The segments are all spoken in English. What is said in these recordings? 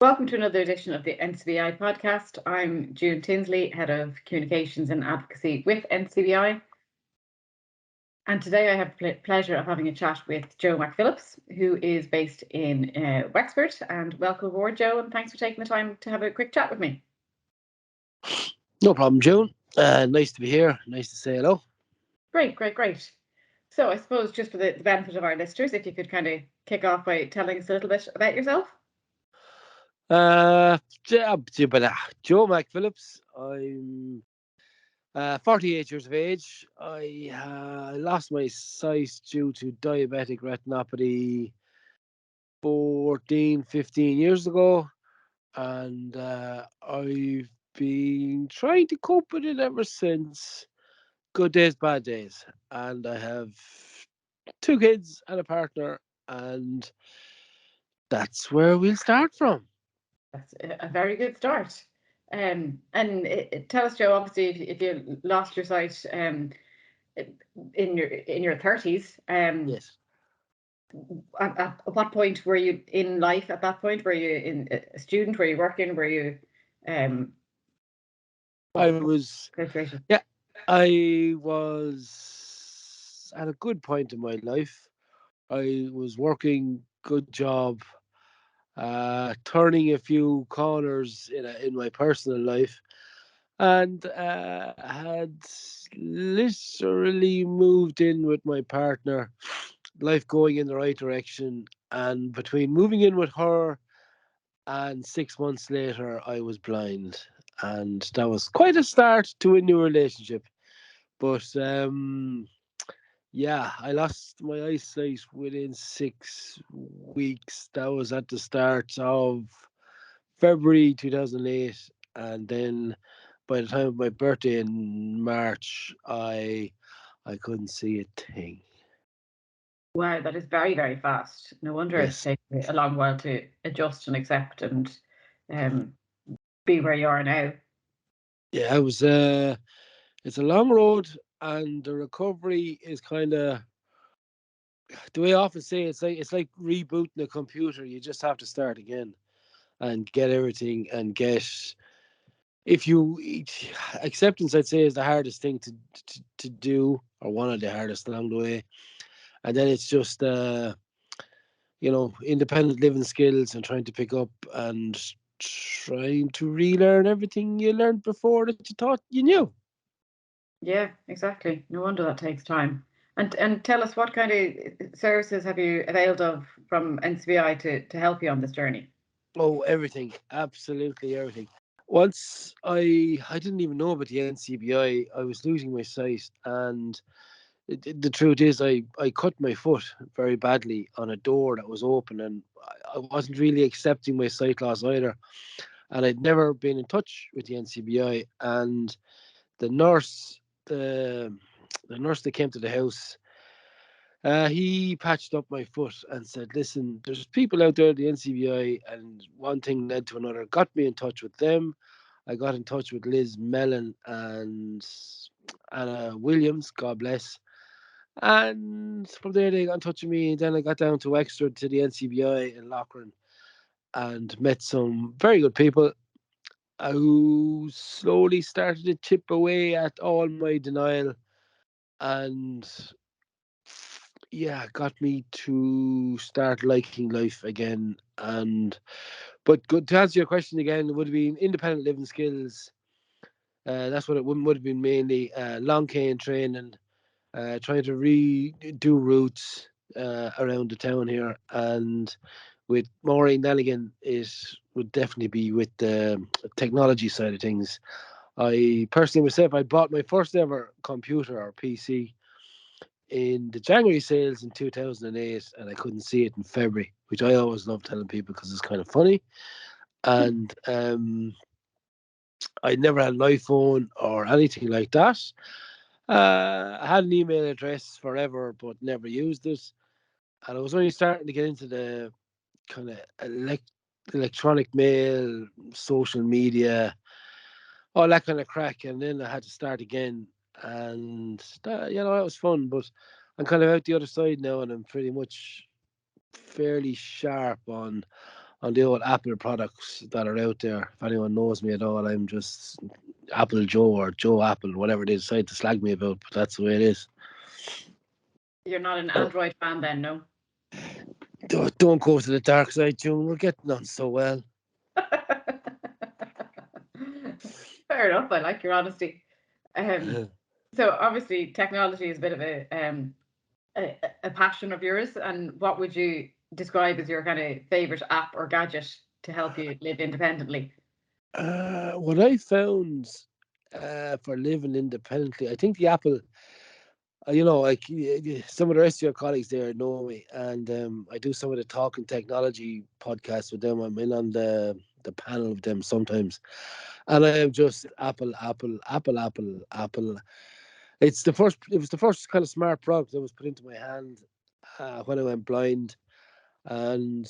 Welcome to another edition of the NCBI Podcast. I'm June Tinsley, Head of Communications and Advocacy with NCBI. And today I have the pleasure of having a chat with Joe McPhillips, who is based in Wexford. And welcome aboard, Joe, and thanks for taking the time to have a quick chat with me. No problem, June. Nice to be here. Nice to say hello. Great. So I suppose just for the benefit of our listeners, if you could kind of kick off by telling us a little bit about yourself. Joe McPhillips. I'm 48 years of age. I lost my sight due to diabetic retinopathy 14, 15 years ago. And I've been trying to cope with it ever since. Good days, bad days. And I have two kids and a partner. And that's where we'll start from. That's a very good start. Tell us, Joe, obviously, if you lost your sight in your 30s, Yes. at what point were you in life at that point? Were you a student? Were you working? Were you um I what was, situation? yeah, I was at a good point in my life. I was working, good job, turning a few corners in my personal life, and had literally moved in with my partner, life going in the right direction. And between moving in with her and 6 months later, I was blind, and that was quite a start to a new relationship. But yeah, I lost my eyesight within 6 weeks. That was at the start of February 2008, and then by the time of my birthday in March, I couldn't see a thing. Wow, that is very, very fast. No wonder it's Yes, taken a long while to adjust and accept and um be where you are now. yeah, it was. It's a long road, and the recovery is kind of the way I often say. It's like rebooting a computer. You just have to start again and get everything and get if you acceptance, I'd say, is the hardest thing to do, or one of the hardest along the way. And then it's just independent living skills and trying to pick up and trying to relearn everything you learned before that you thought you knew. Yeah, exactly. No wonder that takes time. And tell us, what kind of services have you availed of from NCBI to help you on this journey? Oh, everything, absolutely everything. Once I didn't even know about the NCBI. I was losing my sight, and the truth is, I cut my foot very badly on a door that was open, and I wasn't really accepting my sight loss either. And I'd never been in touch with the NCBI. And the nurse, the the nurse that came to the house, he patched up my foot and said, "Listen, there's people out there at the NCBI," and one thing led to another. Got me in touch with them. I got in touch with Liz Mellon and Anna Williams, God bless. And from there, they got in touch with me. Then I got down to Wexford to the NCBI in Lochran and met some very good people who slowly started to chip away at all my denial, and yeah, got me to start liking life again. And but good to answer your question again, it would have been independent living skills. That's what it would have been mainly. Long cane training, trying to redo routes around the town here. And with Maureen Nelligan, it would definitely be with the technology side of things. I personally myself, I bought my first ever computer or PC in the January sales in 2008, and I couldn't see it in February, which I always love telling people because it's kind of funny. And I never had an iPhone or anything like that. I had an email address forever, but never used it. And I was only starting to get into the kind of electronic mail, social media, all that kind of crack. And then I had to start again. And that was fun. But I'm kind of out the other side now, and I'm pretty much fairly sharp on on the old Apple products that are out there. If anyone knows me at all, I'm just Apple Joe or Joe Apple, whatever they decide to slag me about. But that's the way it is. You're not an Oh, Android fan then, no? don't go to the dark side, June. We're getting on so well. Fair enough. I like your honesty. Um, so obviously, technology is a bit of a passion of yours. And what would you describe as your kind of favorite app or gadget to help you live independently? What I found for living independently, I think the Apple. Like some of the rest of your colleagues there know me, and I do some of the talking technology podcasts with them. I'm in on the panel of them sometimes, and I am just Apple, Apple, Apple, Apple, Apple. It's the first. It was the first kind of smart product that was put into my hand when I went blind, and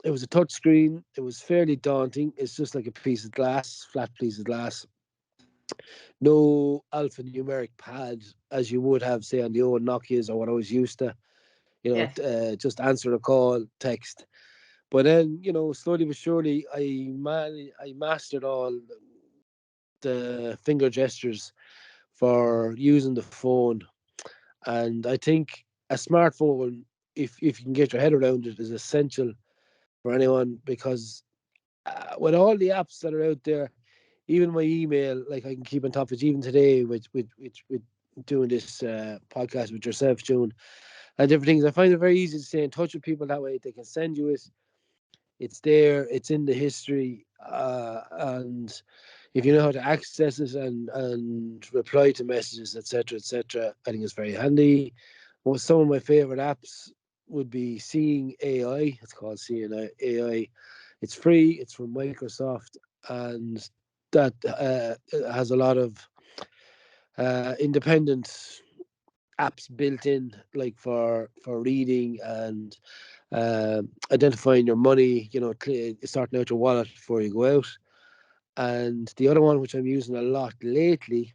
it was a touch screen. It was fairly daunting. It's just like a piece of glass, flat piece of glass. No alphanumeric pad as you would have, say, on the old Nokias or what I was used to. Yes. Just answer a call, text. But then, slowly but surely, I mastered all the finger gestures for using the phone, and I think a smartphone, if you can get your head around it, is essential for anyone because with all the apps that are out there, even my email, like I can keep on top of it. Even today, with doing this podcast with yourself, June, and different things, I find it very easy to stay in touch with people that way. They can send you it. It's there. It's in the history, and if you know how to access it and reply to messages, etc., I think it's very handy. Well, some of my favorite apps would be Seeing AI. It's called Seeing AI. It's free. It's from Microsoft, and that has a lot of independent apps built in, like for reading and identifying your money. Starting out your wallet before you go out. And the other one, which I'm using a lot lately,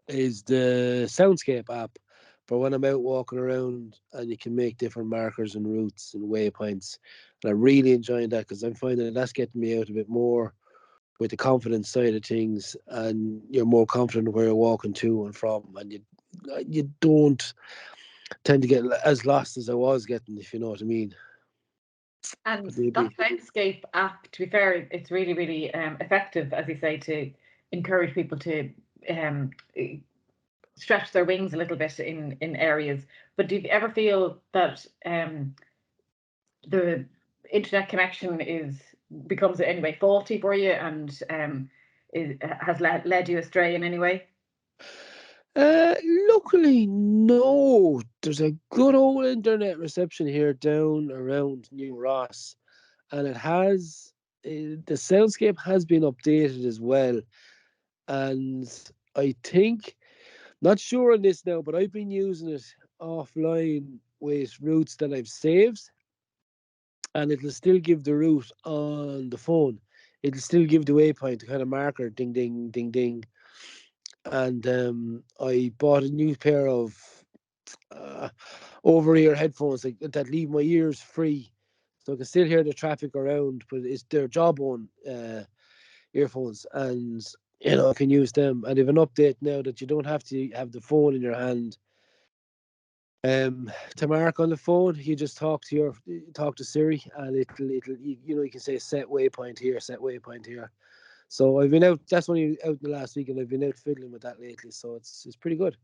is the Soundscape app for when I'm out walking around and you can make different markers and routes and waypoints. And I'm really enjoying that because I'm finding that's getting me out a bit more with the confidence side of things, and you're more confident where you're walking to and from, and you don't tend to get as lost as I was getting, if you know what I mean. And But that maybe, Soundscape app, to be fair, it's really, really effective, as you say, to encourage people to um, stretch their wings a little bit in areas. But do you ever feel that the internet connection becomes anyway faulty for you and has led you astray in any way? uh, luckily, no. There's a good old internet reception here down around New Ross, and the soundscape has been updated as well. And I think, not sure on this now, but I've been using it offline with routes that I've saved, and it'll still give the route on the phone. It'll still give the waypoint, the kind of marker, ding, ding, ding, ding. And I bought a new pair of uh, over-ear headphones that leave my ears free, so I can still hear the traffic around, but it's their jawbone earphones, and I can use them. And they've an update now that you don't have to have the phone in your hand to mark on the phone. You just talk to Siri, and it'll you can say set waypoint here, set waypoint here. So I've been out. That's only out in the last week, and I've been out fiddling with that lately. So it's pretty good.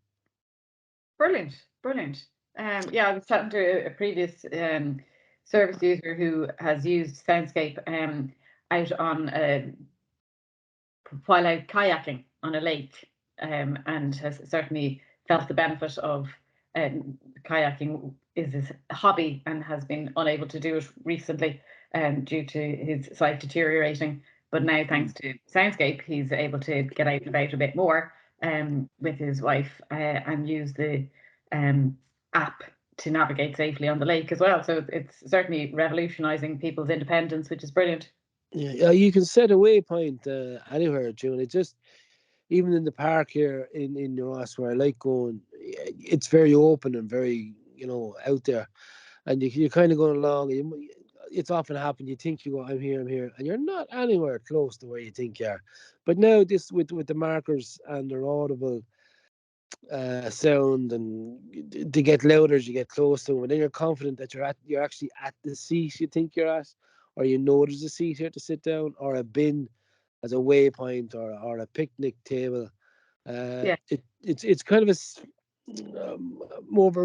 Brilliant, brilliant. Yeah, I was chatting to a previous service user who has used Soundscape out on while out kayaking on a lake, and has certainly felt the benefit of kayaking is his hobby and has been unable to do it recently due to his sight deteriorating. But now, thanks to Soundscape, he's able to get out and about a bit more with his wife and use the um, app to navigate safely on the lake as well. So it's certainly revolutionising people's independence, which is brilliant. Yeah, you can set a waypoint anywhere, June. It just even in the park here in Ross where I like going, it's very open and very out there, and you're kind of going along. it's often happened. You think you go, I'm here, and you're not anywhere close to where you think you are. But now this with the markers and their audible sound, and they get louder as you get close to them, and then you're confident that you're actually at the seat you think you're at, or you know there's a seat here to sit down, or a bin as a waypoint, or a picnic table. Yeah. It's kind of more of a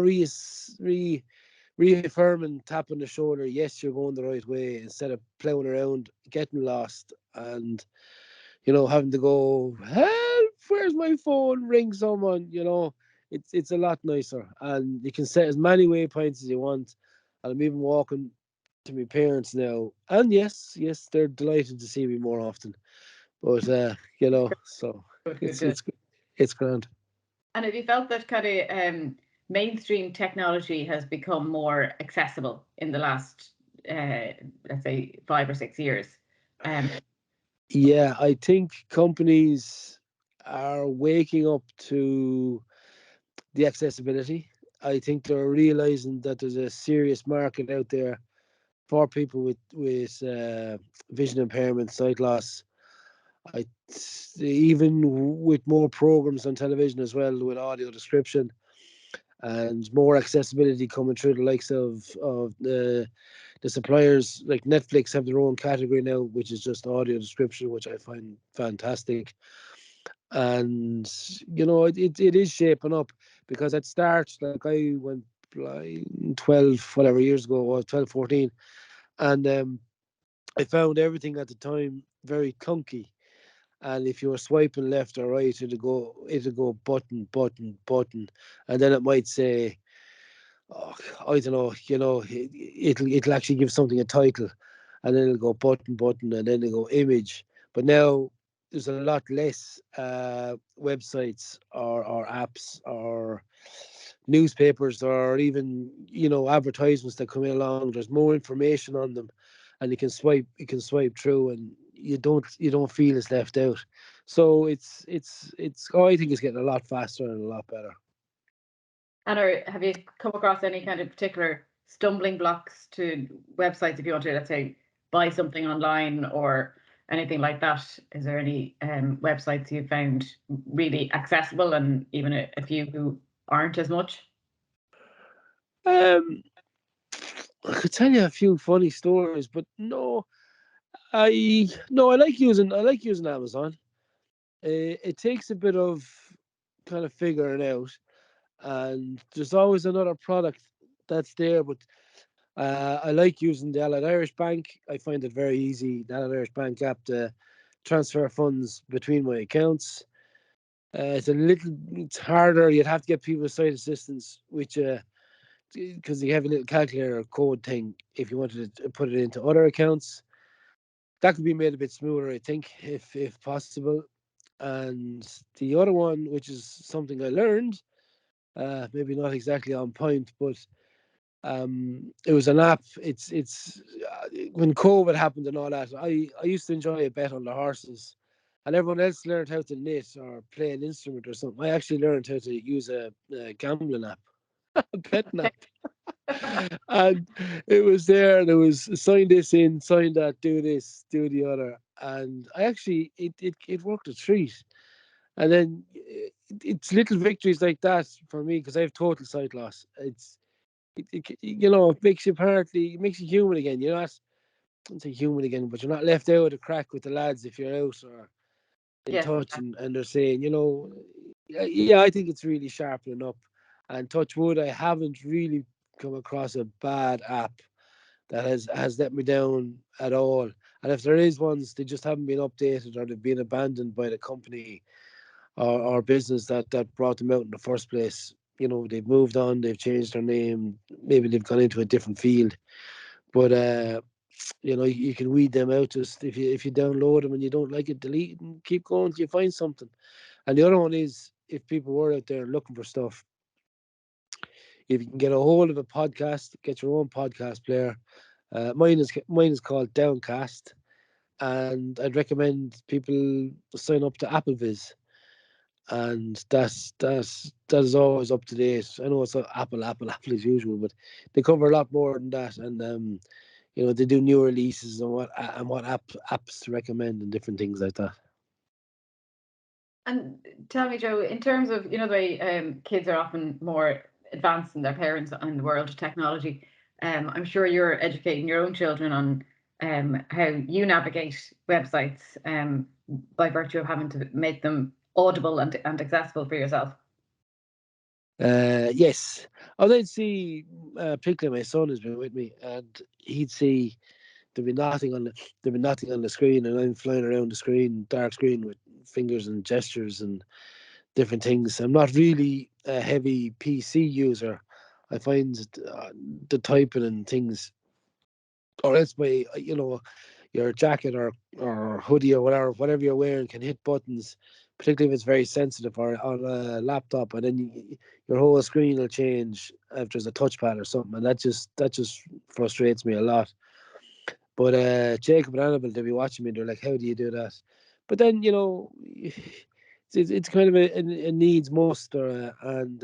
reaffirming tap on the shoulder. Yes, you're going the right way, instead of plowing around, getting lost, and having to go, help, where's my phone? Ring someone. It's a lot nicer, and you can set as many waypoints as you want. And I'm even walking to my parents now, and yes, they're delighted to see me more often. But so Good, good, it's good. it's it's grand. And have you felt that kind of mainstream technology has become more accessible in the last, let's say, 5 or 6 years? Um, Yeah, I think companies are waking up to the accessibility. I think they're realizing that there's a serious market out there for people with vision impairment, sight loss. I Even with more programs on television as well, with audio description and more accessibility coming through the likes of the suppliers. Like Netflix have their own category now, which is just audio description, which I find fantastic. And it is shaping up, because at start, like, I went blind 12 whatever years ago, or 12, 14, and I found everything at the time very clunky. And if you were swiping left or right, it'd go button, button, button, and then it might say, oh, I don't know, it'll actually give something a title, and then it'll go button, button, and then it'll go image. But now there's a lot less websites or apps or newspapers, or even advertisements that come along. There's more information on them, and you can swipe through, and you don't feel it's left out. So I think it's getting a lot faster and a lot better. and have you come across any kind of particular stumbling blocks to websites if you want to, let's say, buy something online or anything like that? Is there any websites you found really accessible, and even a few who aren't as much? um I could tell you a few funny stories, but no, I like using Amazon. It takes a bit of kind of figuring out, and there's always another product that's there. But I like using the Allied Irish Bank. I find it very easy, the Allied Irish Bank app, to transfer funds between my accounts. It's harder. You'd have to get people with sight assistance, which because you have a little calculator code thing if you wanted to put it into other accounts. That could be made a bit smoother, I think, if possible. And the other one, which is something I learned, maybe not exactly on point, but it was an app. It's when COVID happened and all that. I used to enjoy a bet on the horses, and everyone else learned how to knit or play an instrument or something. I actually learned how to use a gambling app, a betting app. And it was there, and it was sign this in, sign that, do this, do the other. And I actually, it worked a treat. And then it's little victories like that for me, because I have total sight loss. It makes you it makes you human again. You're not, I don't say human again, but you're not left out of the crack with the lads if you're out or in Yes, touch, and they're saying, yeah, I think it's really sharpening up. And touch wood, I haven't really come across a bad app that has let me down at all. And if there is ones, they just haven't been updated, or they've been abandoned by the company or business that brought them out in the first place. They've moved on, they've changed their name, maybe they've gone into a different field. But you can weed them out. Just if you download them and you don't like it, delete and keep going till you find something. And the other one is, if people were out there looking for stuff, if you can get a hold of a podcast, get your own podcast player. Mine is called Downcast, and I'd recommend people sign up to AppleVis, and that is always up to date. I know it's Apple as usual, but they cover a lot more than that. And they do new releases and what apps to recommend and different things like that. And tell me, Joe, in terms of, the way kids are often more advanced than their parents in the world of technology, I'm sure you're educating your own children on how you navigate websites by virtue of having to make them audible and accessible for yourself. Yes, I would see, particularly my son has been with me, and he'd see there'd be nothing on the screen, and I'm flying around the screen, dark screen, with fingers and gestures and different things. I'm not really a heavy PC user. I find the typing and things, or else my your jacket or hoodie or whatever you're wearing can hit buttons, particularly if it's very sensitive or on a laptop, and then your whole screen will change if there's a touchpad or something, and that just frustrates me a lot. But Jacob and Annabelle, they'll be watching me. They're like, "How do you do that?" But then it's kind of a needs must, and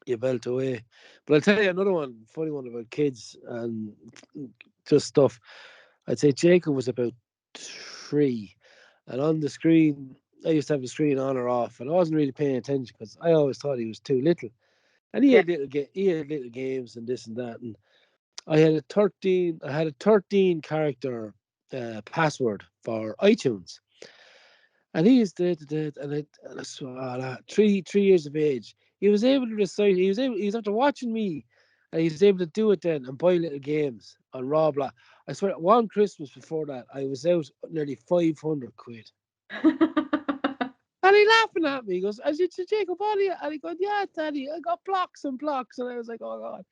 you belt away. But I'll tell you another one, funny one about kids and just stuff. I'd say Jacob was about 3, and on the screen, I used to have the screen on or off, and I wasn't really paying attention because I always thought he was too little. And Yeah. he had little games and this and that, and I had a 13 character password for iTunes, and he is dead, and I saw that 3 years of age. He was able to recite. He was after watching me, and he was able to do it then and buy little games on Roblox. I swear, one Christmas before that, I was out nearly 500 quid. And he laughing at me. He goes, "I said, Jacob, what are you?" And he goes, "Yeah, Daddy, I got blocks and blocks." And I was like, "Oh God."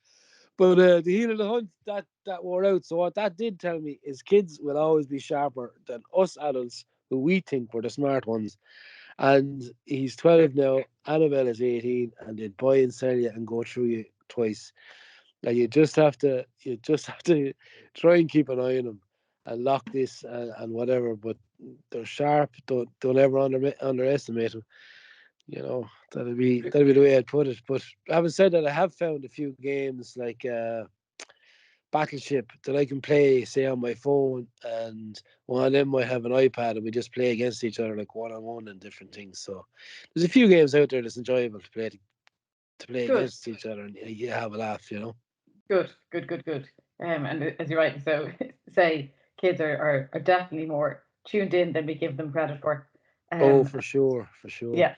But the heat of the hunt that wore out. So what that did tell me is kids will always be sharper than us adults, who we think were the smart ones. And he's 12 now. Annabelle is 18, and they'd buy and sell you and go through you twice. And you just have to try and keep an eye on them and lock this and whatever. But they're sharp. Don't ever underestimate them. That'd be the way I'd put it. But having said that, I have found a few games like Battleship that I can play, say, on my phone, and one of them might have an iPad, and we just play against each other like one on one and different things. So there's a few games out there that's enjoyable to play Good, against each other, and you have a laugh. good, good, good, good. And as you're right, so say kids are definitely more tuned in than we give them credit for. Oh, Um, for sure, for sure. yeah,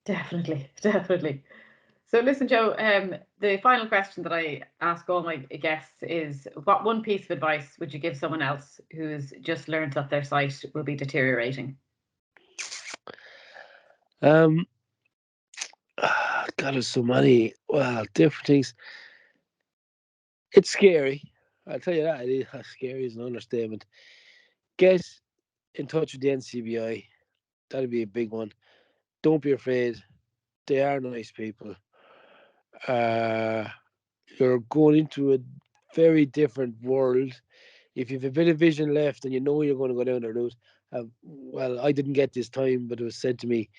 definitely, definitely. So listen, Joe, the final question that I ask all my guests is, what one piece of advice would you give someone else who's just learned that their site will be deteriorating? Um, God, there's so many different things. It's scary. I'll tell you that. It is scary is an understatement. Get in touch with the NCBI. That'd be a big one. Don't be afraid. They are nice people. Uh, you're going into a very different world. If you've a bit of vision left and you know you're going to go down the route, well, I didn't get this time, but it was said to me,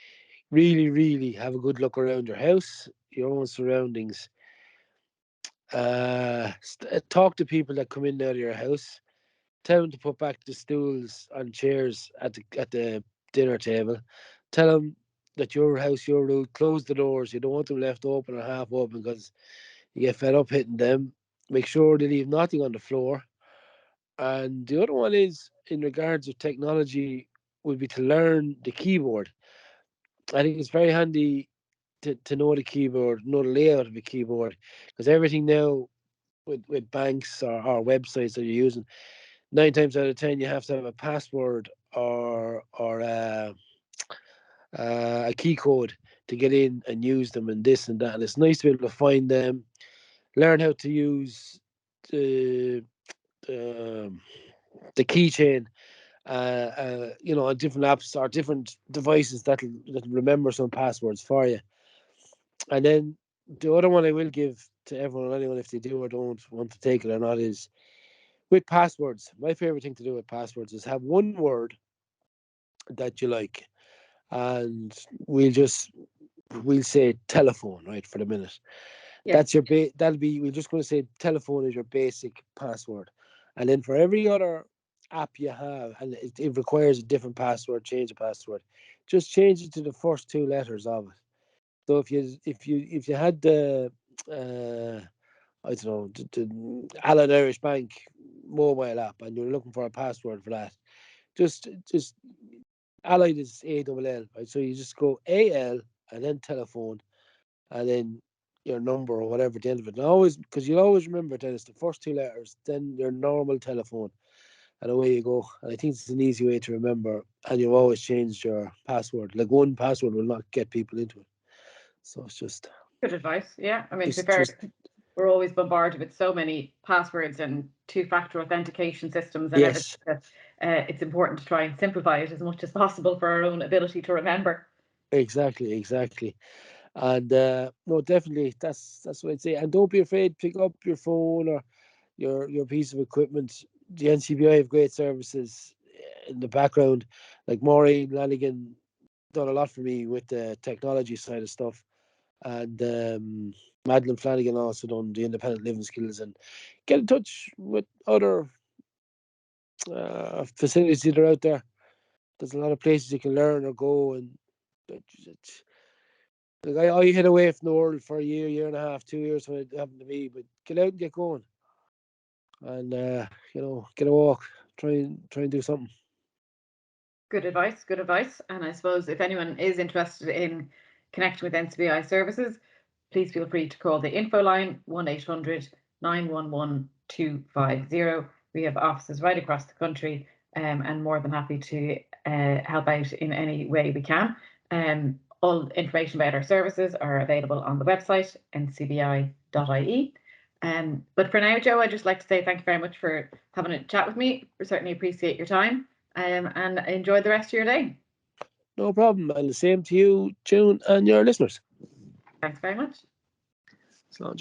really, really have a good look around your house, your own surroundings. Talk to people that come in and out of your house. Tell them to put back the stools and chairs at the dinner table. Tell them that your house, your rule. Close the doors. You don't want them left open or half open because you get fed up hitting them. Make sure they leave nothing on the floor. And the other one is in regards of technology would be to learn the keyboard. I think it's very handy to know the keyboard, know the layout of a keyboard, because everything now with banks or websites that you're using, 9 times out of 10 you have to have a password or a key code to get in and use them and this and that. And it's nice to be able to find them, learn how to use the the, the keychain, on different apps or different devices that'll remember some passwords for you. And then the other one I will give to everyone, anyone, if they do or don't want to take it or not, is with passwords. My favorite thing to do with passwords is have one word that you like, and we'll say telephone, right, for the minute. Yeah. That's your that'll be, we're just going to say telephone is your basic password. And then for every other app you have, and it requires a different password, change the password, just change it to the first two letters of it. So if you had the I don't know, the Allied Irish Bank mobile app and you're looking for a password for that, just Allied is ALL, right? So you just go AL and then telephone and then your number or whatever at the end of it. And always, because you'll always remember that it's the first two letters, then your normal telephone, and away you go. And I think it's an easy way to remember, and you've always changed your password. Like one password will not get people into it. So it's just Good advice. Yeah. I mean, to be just fair, we're always bombarded with so many passwords and two-factor authentication systems and everything yes, that it's important to try and simplify it as much as possible for our own ability to remember. exactly. And no, definitely that's what I'd say. And don't be afraid, pick up your phone or your piece of equipment. The NCBI have great services in the background. Like Maureen Lanigan done a lot for me with the technology side of stuff, and Madeline Flanagan also done the independent living skills. And get in touch with other facilities that are out there. There's a lot of places you can learn or go, and like I hid away from the world for a year and a half, 2 years when it happened to me. But get out and get going, and get a walk. Try and do something. Good advice. Good advice. And I suppose if anyone is interested in connecting with NCBI services, please feel free to call the info line 1-800-911-250. We have offices right across the country, and more than happy to help out in any way we can. All information about our services are available on the website, ncbi.ie. But for now, Joe, I'd just like to say thank you very much for having a chat with me. We certainly appreciate your time, and enjoy the rest of your day. No problem. And the same to you, June, and your listeners. Thanks very much. Slán